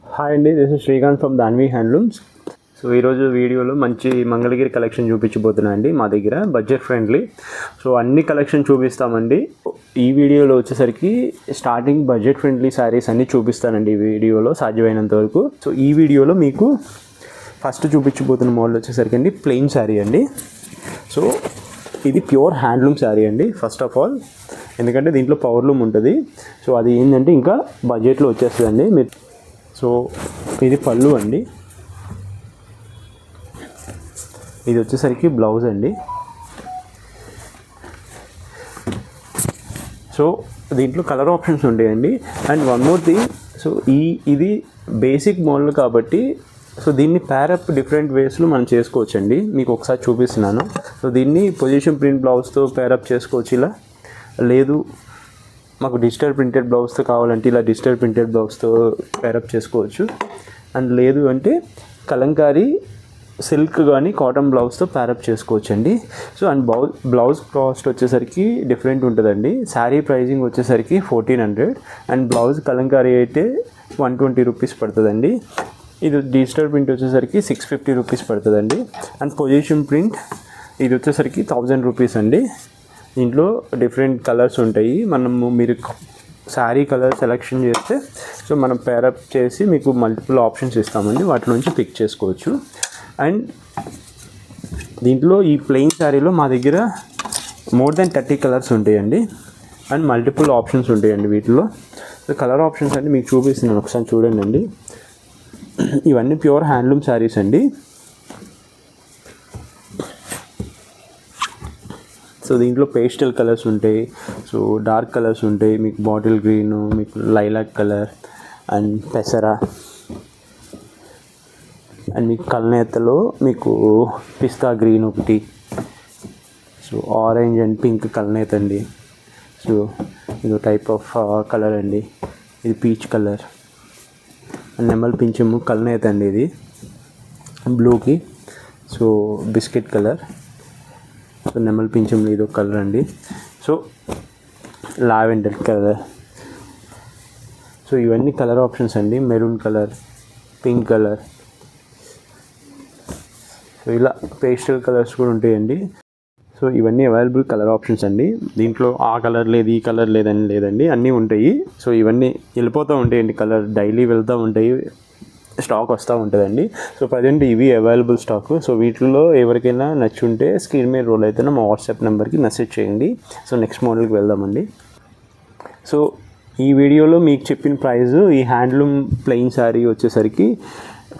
Hi అండి, this is Srikanth from Danvi handlooms. So ఈరోజు వీడియోలో మంచి మంగళగిరి కలెక్షన్ చూపించబోతున్నా అండి. మా దగ్గర బడ్జెట్ ఫ్రెండ్లీ. సో అన్ని కలెక్షన్ చూపిస్తామండి. ఈ వీడియోలో వచ్చేసరికి స్టార్టింగ్ బడ్జెట్ ఫ్రెండ్లీ శారీస్ అన్నీ చూపిస్తానండి ఈ వీడియోలో సాధ్యమైనంత వరకు. సో ఈ వీడియోలో మీకు ఫస్ట్ చూపించబోతున్న మోడల్ వచ్చేసరికి అండి ప్లెయిన్ శారీ అండి. సో ఇది ప్యూర్ హ్యాండ్లూమ్ శారీ అండి. ఫస్ట్ ఆఫ్ ఆల్ ఎందుకంటే దీంట్లో పవర్లూమ్ ఉంటుంది. సో అది ఏంటంటే ఇంకా బడ్జెట్లో వచ్చేస్తుందండి మీరు. సో ఇది పళ్ళు అండి. ఇది వచ్చేసరికి బ్లౌజ్ అండి. సో దీంట్లో కలర్ ఆప్షన్స్ ఉంటాయండి. And one more thing, so ఇది బేసిక్ మోడల్ కాబట్టి సో దీన్ని ప్యారప్ డిఫరెంట్ వేస్లో మనం చేసుకోవచ్చండి. మీకు ఒకసారి చూపిస్తున్నాను. సో దీన్ని పొజిషన్ ప్రింట్ బ్లౌజ్తో ప్యారప్ చేసుకోవచ్చు. ఇలా లేదు మాకు డిజిటల్ ప్రింటెడ్ బ్లౌజ్తో కావాలంటే ఇలా డిజిటల్ ప్రింటెడ్ బ్లౌజ్తో ప్యారప్ చేసుకోవచ్చు. అండ్ లేదు అంటే కలంకారీ సిల్క్ కానీ కాటన్ బ్లౌజ్తో ప్యారప్ చేసుకోవచ్చు అండి. సో అండ్ బ్లౌజ్ కాస్ట్ వచ్చేసరికి డిఫరెంట్ ఉంటుందండి. శారీ ప్రైజింగ్ వచ్చేసరికి 1400 అండ్ బ్లౌజ్ కలంకారీ అయితే 120 రూపీస్ పడుతుందండి. ఇది డిజిటల్ ప్రింట్ వచ్చేసరికి 650 రూపీస్ పడుతుందండి. అండ్ పొజిషన్ ప్రింట్ ఇది వచ్చేసరికి 1000 రూపీస్ అండి. దీంట్లో డిఫరెంట్ కలర్స్ ఉంటాయి. మీరు శారీ కలర్ సెలెక్షన్ చేస్తే సో మనం పేరప్ చేసి మీకు మల్టిపుల్ ఆప్షన్స్ ఇస్తామండి. వాటి నుంచి పిక్ చేసుకోవచ్చు. అండ్ దీంట్లో ఈ ప్లెయిన్ శారీలో మా దగ్గర మోర్ దెన్ 30 కలర్స్ ఉంటాయండి. అండ్ మల్టిపుల్ ఆప్షన్స్ ఉంటాయండి వీటిలో. సో కలర్ ఆప్షన్స్ అంటే మీకు చూపిస్తున్నాను, ఒకసారి చూడండి అండి. ఇవన్నీ ప్యూర్ హ్యాండ్లూమ్ శారీస్ అండి. సో దీంట్లో పేస్టల్ కలర్స్ ఉంటాయి, సో డార్క్ కలర్స్ ఉంటాయి, మీకు బాటిల్ గ్రీన్, మీకు లైలాక్ కలర్ అండ్ పెసరా, అండ్ మీకు కల్నేతలో మీకు పిస్తా గ్రీన్ ఒకటి, సో ఆరెంజ్ అండ్ పింక్ కల్నేత అండి. సో ఇది టైప్ ఆఫ్ కలర్ అండి. ఇది పీచ్ కలర్ అండ్ నెమల్ పింఛము కల్నేత అండి. ఇది బ్లూకి సో బిస్కెట్ కలర్. సో నెమల్ పింఛంలో ఇది ఒక కలర్ అండి. So lavender colour. సో ఇవన్నీ కలర్ ఆప్షన్స్ అండి. Maroon colour, pink colour, so ఇలా పేస్టల్ కలర్స్ కూడా ఉంటాయండి. సో ఇవన్నీ అవైలబుల్ కలర్ ఆప్షన్స్ అండి. దీంట్లో ఆ కలర్ లేదు, ఈ కలర్ లేదని లేదండి, అన్నీ ఉంటాయి. సో ఇవన్నీ వెళ్ళిపోతూ ఉంటాయండి, కలర్ డైలీ వెళ్తూ ఉంటాయి, స్టాక్ వస్తూ ఉంటుందండి. సో ప్రజెంట్ ఇవి అవైలబుల్ స్టాక్. సో వీటిలో ఎవరికైనా నచ్చుంటే స్క్రీన్ మీద రోల్ అయితే మా వాట్సాప్ నెంబర్కి మెసేజ్ చేయండి. సో నెక్స్ట్ మోడల్కి వెళ్దామండి. సో ఈ వీడియోలో మీకు చెప్పిన ప్రైస్ ఈ హ్యాండ్లూమ్ ప్లెయిన్ శారీ వచ్చేసరికి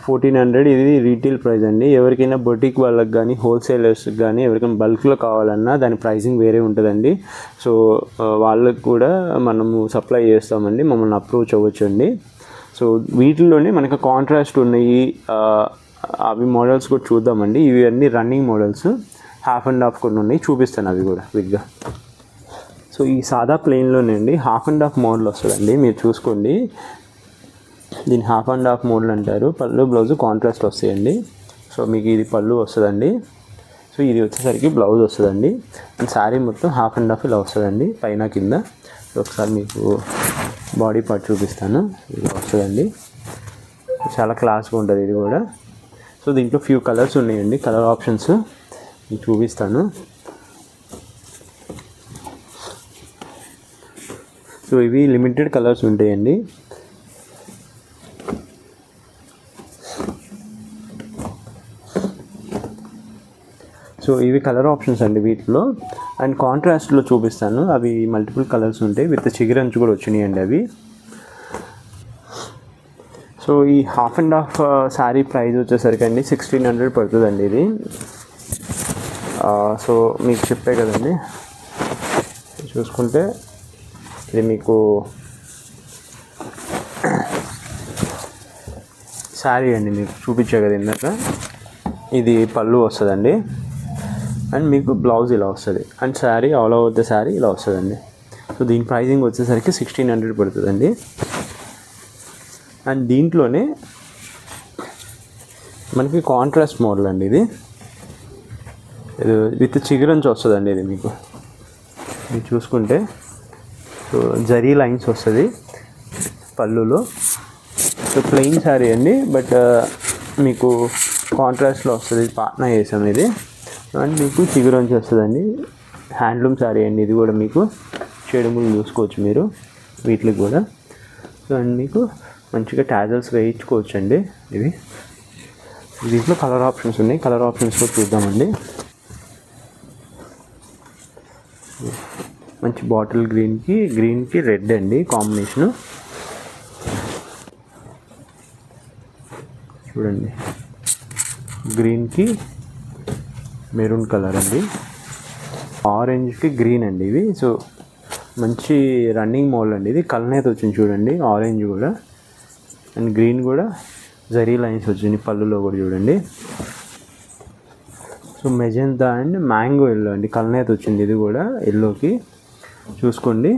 1400. ఇది రీటైల్ ప్రైస్ అండి. ఎవరికైనా బొటిక్ వాళ్ళకి కానీ హోల్సేలర్స్కి కానీ ఎవరికైనా బల్క్లో కావాలన్నా దాని ప్రైసింగ్ వేరే ఉంటుందండి. సో వాళ్ళకి కూడా మనము సప్లై చేస్తామండి, మమ్మల్ని అప్రోచ్ అవ్వచ్చు అండి. సో వీటిల్లోనే మనకు కాంట్రాస్ట్ ఉన్నాయి, అవి మోడల్స్ కూడా చూద్దామండి. ఇవి అన్నీ running models, half and half కొన్ని ఉన్నాయి, చూపిస్తాను అవి కూడా క్విక్గా. సో ఈ సాదా ప్లెయిన్లోనే అండి హాఫ్ అండ్ హాఫ్ మోడల్ వస్తుందండి. మీరు చూసుకోండి, దీన్ని హాఫ్ అండ్ హాఫ్ మోడల్ అంటారు. పళ్ళు బ్లౌజ్ కాంట్రాస్ట్ వస్తాయండి. సో మీకు ఇది పళ్ళు వస్తుందండి. సో ఇది వచ్చేసరికి బ్లౌజ్ వస్తుందండి. అండ్ శారీ మొత్తం హాఫ్ అండ్ హాఫ్ ఇలా వస్తుందండి, పైన కింద. సో ఒకసారి మీకు బాడీ పార్ట్ చూపిస్తాను. ఇది వస్తుందండి, చాలా క్లాస్గా ఉంటుంది ఇది కూడా. సో దీంట్లో ఫ్యూ కలర్స్ ఉన్నాయండి, కలర్ ఆప్షన్స్ మీకు చూపిస్తాను. సో ఇవి లిమిటెడ్ కలర్స్ ఉంటాయండి. సో ఇవి కలర్ ఆప్షన్స్ అండి వీటిలో. అండ్ కాంట్రాస్ట్లో చూపిస్తాను, అవి మల్టిపుల్ కలర్స్ ఉంటాయి, విత్ చిగురంచు కూడా వచ్చినాయండి అవి. సో ఈ half and half sari price వచ్చేసరికి అండి 1600 పడుతుందండి ఇది. సో మీకు చెప్పే కదండి, చూసుకుంటే ఇది మీకు శారీ అండి, మీకు చూపించే కదా ఇందాక. ఇది పళ్ళు వస్తుందండి. అండ్ మీకు బ్లౌజ్ ఇలా వస్తుంది. And sari all over the sari ఇలా వస్తుందండి. సో దీని ప్రైజింగ్ వచ్చేసరికి 1600 పడుతుందండి. అండ్ దీంట్లోనే మనకి కాంట్రాస్ట్ మోడల్ అండి ఇది విత్ చిగురంచు వస్తుందండి. ఇది మీకు చూసుకుంటే సో జరీ లైన్స్ వస్తుంది పళ్ళులో. సో ప్లెయిన్ శారీ అండి, బట్ మీకు కాంట్రాస్ట్లో వస్తుంది, పాట్నా వేసాం ఇది. అండ్ మీకు చిగురంచి వస్తుందండి, హ్యాండ్లూమ్ శారీ అండి ఇది కూడా. మీకు షేడింగులు చూసుకోవచ్చు మీరు వీటికి కూడా. సో అండ్ మీకు మంచిగా టాజల్స్ వేయించుకోవచ్చు అండి ఇవి. దీంట్లో కలర్ ఆప్షన్స్ ఉన్నాయి, కలర్ ఆప్షన్స్ కూడా చూద్దామండి. మంచి బాటిల్ గ్రీన్కి రెడ్ అండి కాంబినేషను. చూడండి, గ్రీన్కి మెరూన్ కలర్ అండి, ఆరెంజ్కి గ్రీన్ అండి ఇవి. సో మంచి రన్నింగ్ మోడల్ అండి ఇది. కలనేత వచ్చింది చూడండి, ఆరెంజ్ కూడా అండ్ గ్రీన్ కూడా జరీ లైన్స్ వచ్చింది పళ్ళులో కూడా చూడండి. So magenta and mango yellow అండి, కలనేత వచ్చింది ఇది కూడా ఎల్లోకి. చూసుకోండి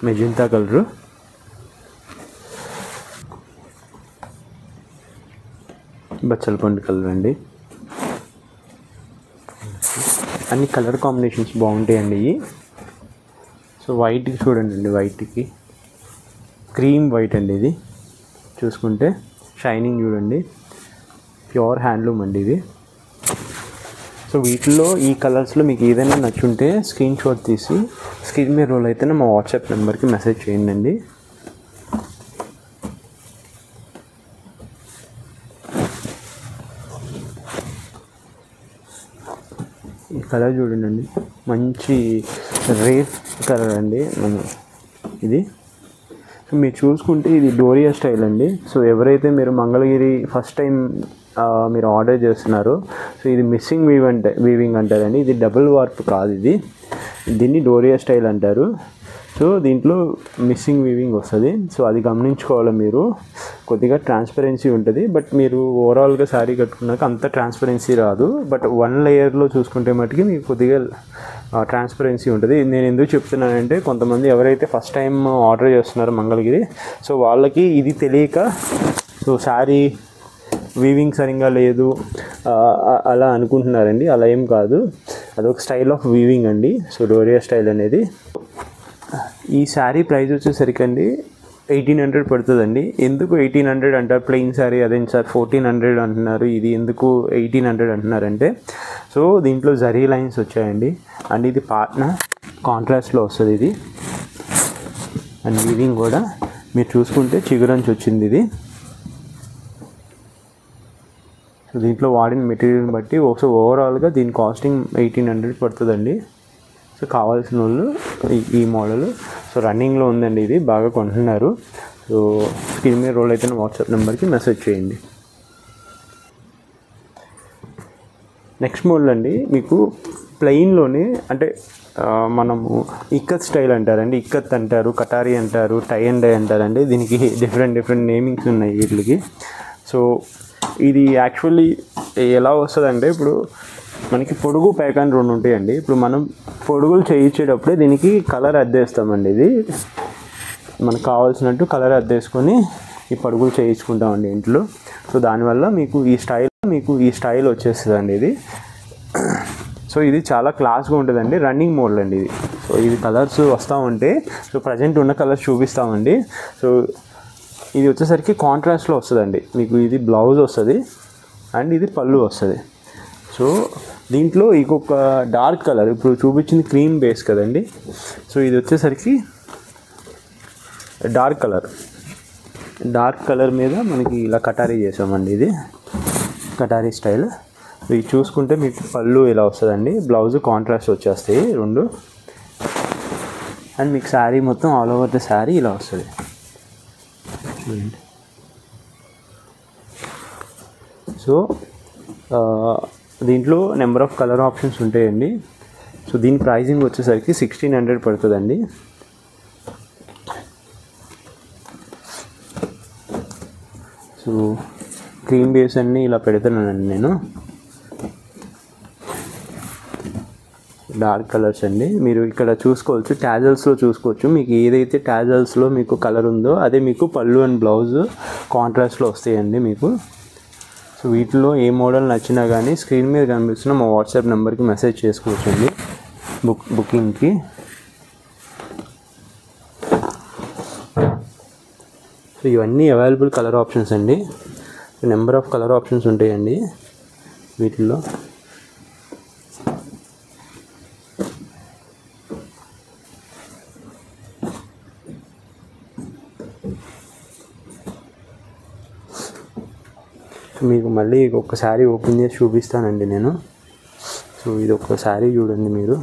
మెజెంతా కలరు. బచ్చల పండు కలర్ అండి. అన్ని కలర్ కాంబినేషన్స్ బాగుంటాయండి ఇవి. సో వైట్కి చూడండి, వైట్కి క్రీమ్ వైట్ అండి ఇది. చూసుకుంటే షైనింగ్ చూడండి, ప్యూర్ హ్యాండ్లూమ్ అండి ఇది. సో వీటిలో ఈ కలర్స్లో మీకు ఏదైనా నచ్చుంటే స్క్రీన్ షాట్ తీసి స్క్రీన్ మీద రోల్ అయితేనే మా వాట్సాప్ నెంబర్కి మెసేజ్ చేయండి. ఈ కలర్ చూడండి, మంచి రేర్ కలర్ అండి ఇది. సో మీరు చూసుకుంటే ఇది డోరియా స్టైల్ అండి. సో ఎవరైతే మీరు మంగళగిరి ఫస్ట్ టైం మీరు ఆర్డర్ చేస్తున్నారో, సో ఇది మిస్సింగ్ వీవింగ్ అంటారండి. ఇది డబుల్ వార్ప్ కాదు, దీన్ని డోరియా స్టైల్ అంటారు. సో దీంట్లో మిస్సింగ్ వీవింగ్ వస్తుంది. సో అది గమనించుకోవాలి మీరు. కొద్దిగా ట్రాన్స్పరెన్సీ ఉంటుంది, బట్ మీరు ఓవరాల్గా శారీ కట్టుకున్నాక అంత ట్రాన్స్పరెన్సీ రాదు. బట్ వన్ లేయర్లో చూసుకుంటే మటుకి మీకు కొద్దిగా ట్రాన్స్పరెన్సీ ఉంటుంది. నేను ఎందుకు చెప్తున్నానంటే కొంతమంది ఎవరైతే ఫస్ట్ టైం ఆర్డర్ చేస్తున్నారో మంగళగిరి, సో వాళ్ళకి ఇది తెలియక సో శారీ వీవింగ్ సరిగ్గా లేదు అలా అనుకుంటున్నారండి. అలా ఏం కాదు, అదొక స్టైల్ ఆఫ్ వీవింగ్ అండి. సో డోరియా స్టైల్ అనేది. ఈ శారీ ప్రైస్ వచ్చేసరికి అండి 1800 పడుతుందండి. ఎందుకు 1800 అంటారు? ప్లెయిన్ శారీ అదేంటి సార్ 1400 అంటున్నారు, ఇది ఎందుకు 1800 అంటున్నారంటే, సో దీంట్లో జరీ లైన్స్ వచ్చాయండి. అండ్ ఇది పాట్నా కాంట్రాస్ట్లో వస్తుంది ఇది. అండ్ వీవింగ్ కూడా మీరు చూసుకుంటే చిగురంచి వచ్చింది ఇది. సో దీంట్లో వాడిన మెటీరియల్ని బట్టి ఒకసారి ఓవరాల్గా దీని కాస్టింగ్ 1800 పడుతుందండి. సో కావాల్సిన వాళ్ళు ఈ మోడల్ సో రన్నింగ్లో ఉందండి, ఇది బాగా కొంటున్నారు. సో స్క్రీన్ మీద రోల్ అయితే వాట్సాప్ నెంబర్కి మెసేజ్ చేయండి. నెక్స్ట్ మోడల్ అండి, మీకు ప్లెయిన్లోనే అంటే మనము ఇక్కత్ స్టైల్ అంటారండి, ఇక్కత్ అంటారు, కటారీ అంటారు, టై అండ్ డై అంటారండి. దీనికి డిఫరెంట్ నేమింగ్స్ ఉన్నాయి వీటికి. సో ఇది యాక్చువల్లీ ఎలా వస్తుందంటే, ఇప్పుడు మనకి పొడుగు ప్యాకాన్ రెండు ఉంటాయండి. ఇప్పుడు మనం పొడుగులు చేయించేటప్పుడే దీనికి కలర్ అద్దేస్తామండి. ఇది మనకు కావాల్సినట్టు కలర్ అద్దేసుకొని ఈ పొడుగులు చేయించుకుంటామండి ఇంట్లో. సో దానివల్ల మీకు ఈ స్టైల్ వచ్చేస్తుందండి ఇది. సో ఇది చాలా క్లాస్గా ఉంటుందండి, రన్నింగ్ మోడల్ అండి ఇది. సో ఇది కలర్స్ వస్తూ ఉంటే సో ప్రజెంట్ ఉన్న కలర్స్ చూపిస్తామండి. సో ఇది వచ్చేసరికి కాంట్రాస్ట్లో వస్తుందండి మీకు. ఇది బ్లౌజ్ వస్తుంది అండ్ ఇది పళ్ళు వస్తుంది. సో దీంట్లో ఇంకొక డార్క్ కలర్, ఇప్పుడు చూపించింది క్రీమ్ బేస్ కదండి. సో ఇది వచ్చేసరికి డార్క్ కలర్ మీద మనకి ఇలా కటారీ చేసామండి. ఇది కటారీ స్టైల్. ఇది చూసుకుంటే మీకు పళ్ళు ఇలా వస్తుందండి, బ్లౌజ్ కాంట్రాస్ట్ వచ్చేస్తాయి రెండు. అండ్ మీకు శారీ మొత్తం ఆల్ ఓవర్ ద శారీ ఇలా వస్తుంది. సో దీంట్లో నెంబర్ ఆఫ్ కలర్ ఆప్షన్స్ ఉంటాయండి. సో దీని ప్రైజింగ్ వచ్చేసరికి 1600 పడుతుందండి. సో క్రీమ్ బేస్ అన్నీ ఇలా పెడుతున్నానండి నేను. డార్క్ కలర్స్ అండి, మీరు ఇక్కడ చూసుకోవచ్చు, టాజల్స్లో చూసుకోవచ్చు. మీకు ఏదైతే టాజల్స్లో మీకు కలర్ ఉందో అదే మీకు పళ్ళు అండ్ బ్లౌజ్ కాంట్రాస్ట్లో వస్తాయండి మీకు. సో వీటిలో ఏ మోడల్ నచ్చినా కానీ స్క్రీన్ మీద కనిపిస్తున్న మా వాట్సాప్ నెంబర్కి మెసేజ్ చేసుకోవచ్చండి బుకింగ్కి. సో సో ఇవన్నీ అవైలబుల్ కలర్ ఆప్షన్స్ అండి. నెంబర్ ఆఫ్ కలర్ ఆప్షన్స్ ఉంటాయండి వీటిల్లో. మీకు మళ్ళీ ఒక్కసారి ఓపెన్ చేసి చూపిస్తానండి నేను. సో ఇది ఒక్కసారి చూడండి మీరు.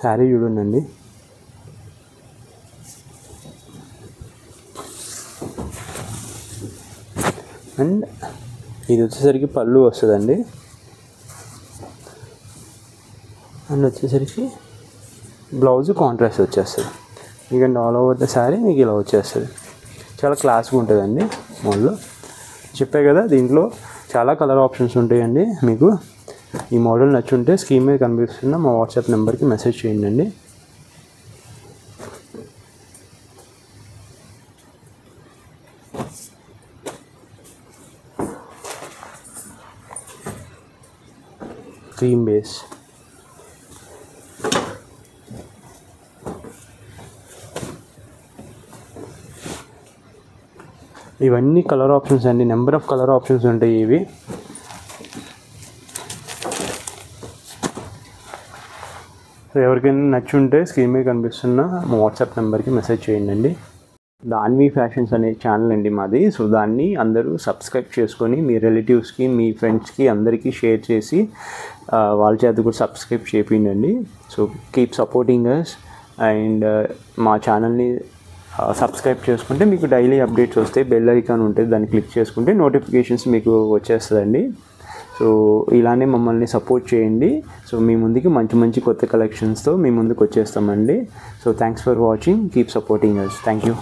శారీ చూడండి. అండ్ ఇది వచ్చేసరికి పళ్ళు వస్తుందండి. అండ్ వచ్చేసరికి బ్లౌజ్ కాంట్రాస్ట్ వచ్చేస్తుంది. ఎందుకంటే ఆల్ ఓవర్ ద శారీ మీకు ఇలా వచ్చేస్తుంది. చాలా క్లాస్గా ఉంటుందండి మోడల్. చెప్పే కదా దీంట్లో చాలా కలర్ ఆప్షన్స్ ఉంటాయండి. మీకు ఈ మోడల్ నచ్చుంటే స్క్రీన్ మీద కనిపిస్తున్న మా వాట్సాప్ నెంబర్కి మెసేజ్ చేయండి. క్రీమ్ బేస్, ఇవన్నీ కలర్ ఆప్షన్స్ అండి. నెంబర్ ఆఫ్ కలర్ ఆప్షన్స్ ఉంటాయి ఇవి. సో ఎవరికైనా నచ్చుంటే స్క్రీన్ మీద కనిపిస్తున్న మా వాట్సాప్ నెంబర్కి మెసేజ్ చేయండి. దాన్వి ఫ్యాషన్స్ అనే ఛానల్ అండి మాది. సో దాన్ని అందరూ సబ్స్క్రైబ్ చేసుకొని మీ రిలేటివ్స్కి, మీ ఫ్రెండ్స్కి అందరికీ షేర్ చేసి వాళ్ళ చేత కూడా సబ్స్క్రైబ్ చేయండి. So keep supporting us. And మా ఛానల్ని సబ్స్క్రైబ్ చేసుకుంటే మీకు డైలీ అప్డేట్స్ వస్తాయి. బెల్ ఐకాన్ ఉంటుంది, దాన్ని క్లిక్ చేసుకుంటే నోటిఫికేషన్స్ మీకు వచ్చేస్తుందండి. సో ఇలానే మమ్మల్ని సపోర్ట్ చేయండి. సో మీ ముందుకి మంచి మంచి కొత్త కలెక్షన్స్తో మీ ముందుకు వచ్చేస్తామండి. So thanks for watching. Keep supporting us. Thank you.